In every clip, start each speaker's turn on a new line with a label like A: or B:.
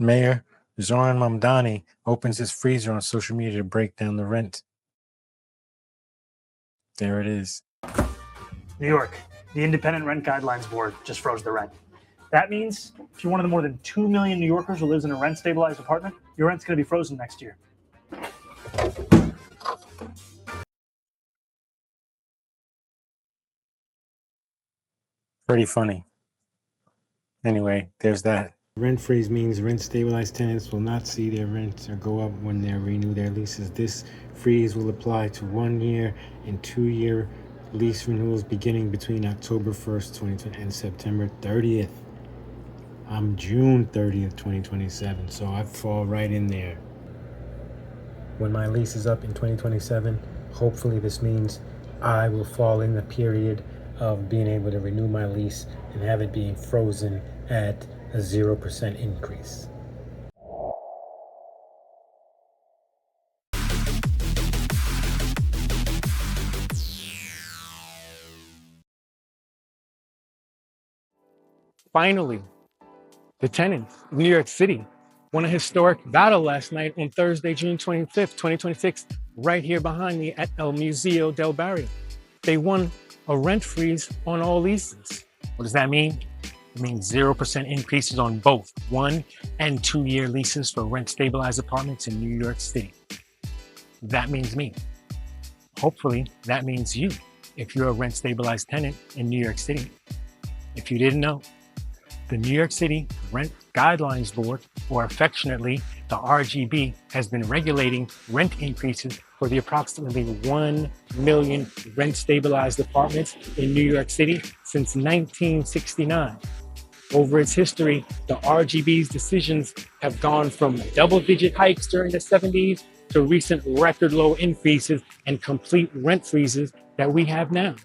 A: Mayor Zoran Mamdani opens his freezer on social media to break down the rent. There it is.
B: New York, the Independent Rent Guidelines Board just froze the rent. That means if you're one of the more than 2 million New Yorkers who lives in a rent-stabilized apartment, your rent's going to be frozen next year.
A: Pretty funny. Anyway, there's that.
C: Rent freeze means rent-stabilized tenants will not see their rents or go up when they renew their leases. This freeze will apply to 1 year and 2 year lease renewals beginning between October 1st, 2020 and September 30th. I'm June 30th, 2027, so I fall right in there. When my lease is up in 2027, hopefully this means I will fall in the period of being able to renew my lease and have it being frozen at a 0% increase.
D: Finally, the tenants of New York City won a historic battle last night on Thursday, June 25th, 2026, right here behind me at El Museo del Barrio. They won a rent freeze on all leases. What does that mean? It means 0% increases on both 1 and 2 year leases for rent stabilized apartments in New York City. That means me. Hopefully, that means you if you're a rent stabilized tenant in New York City. If you didn't know, the New York City Rent Guidelines Board, or affectionately the RGB, has been regulating rent increases for the approximately 1 million rent stabilized apartments in New York City since 1969. Over its history, the RGB's decisions have gone from double-digit hikes during the 70s to recent record low increases and complete rent freezes that we have now.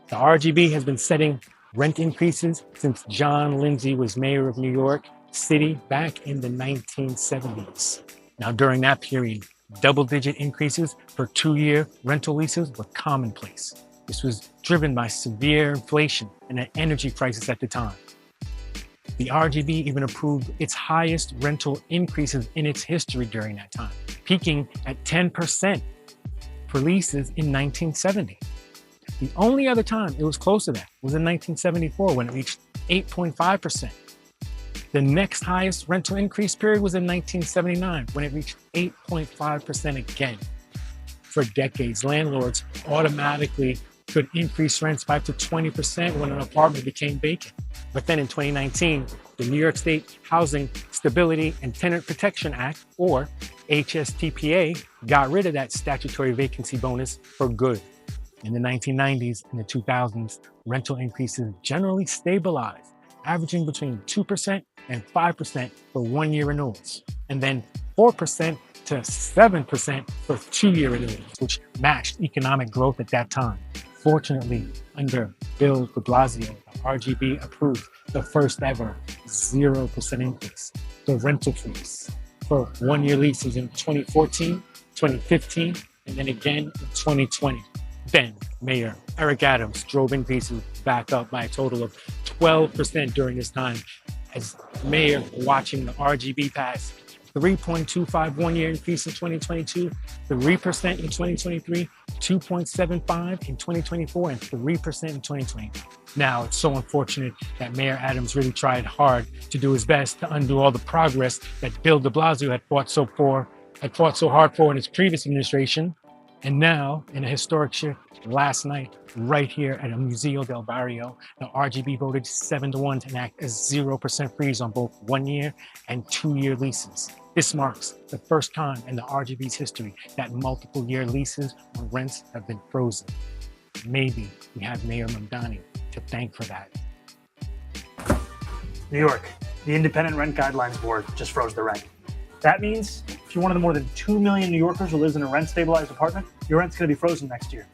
D: The RGB has been setting rent increases since John Lindsay was mayor of New York City back in the 1970s. Now, during that period, double-digit increases for 2-year rental leases were commonplace. This was driven by severe inflation and an energy crisis at the time. The RGB even approved its highest rental increases in its history during that time, peaking at 10% for leases in 1970. The only other time it was close to that was in 1974 when it reached 8.5%. The next highest rental increase period was in 1979 when it reached 8.5% again. For decades, landlords automatically could increase rents by up to 20% when an apartment became vacant. But then in 2019, the New York State Housing Stability and Tenant Protection Act, or HSTPA, got rid of that statutory vacancy bonus for good. In the 1990s and the 2000s, rental increases generally stabilized, averaging between 2% and 5% for 1-year renewals, and then 4% to 7% for 2-year renewals, which matched economic growth at that time. Fortunately, under Bill de Blasio, the RGB approved the first ever 0% increase, the rental freeze, for 1-year leases in 2014, 2015, and then again in 2020. Then Mayor Eric Adams drove increases back up by a total of 12% during this time as mayor, watching the RGB pass 3.25 1-year increase in 2022, 3% in 2023, 2.75 in 2024, and 3% in 2020. Now, it's so unfortunate that Mayor Adams really tried hard to do his best to undo all the progress that Bill de Blasio had fought so hard for in his previous administration. And now, in a historic shift, last night, right here at El Museo del Barrio, the RGB voted 7-1 to enact a 0% freeze on both 1-year and 2-year leases. This marks the first time in the RGB's history that multiple-year leases on rents have been frozen. Maybe we have Mayor Mamdani to thank for that.
B: New York, the Independent Rent Guidelines Board just froze the rent. That means if you're one of the more than 2 million New Yorkers who lives in a rent-stabilized apartment, your rent's going to be frozen next year.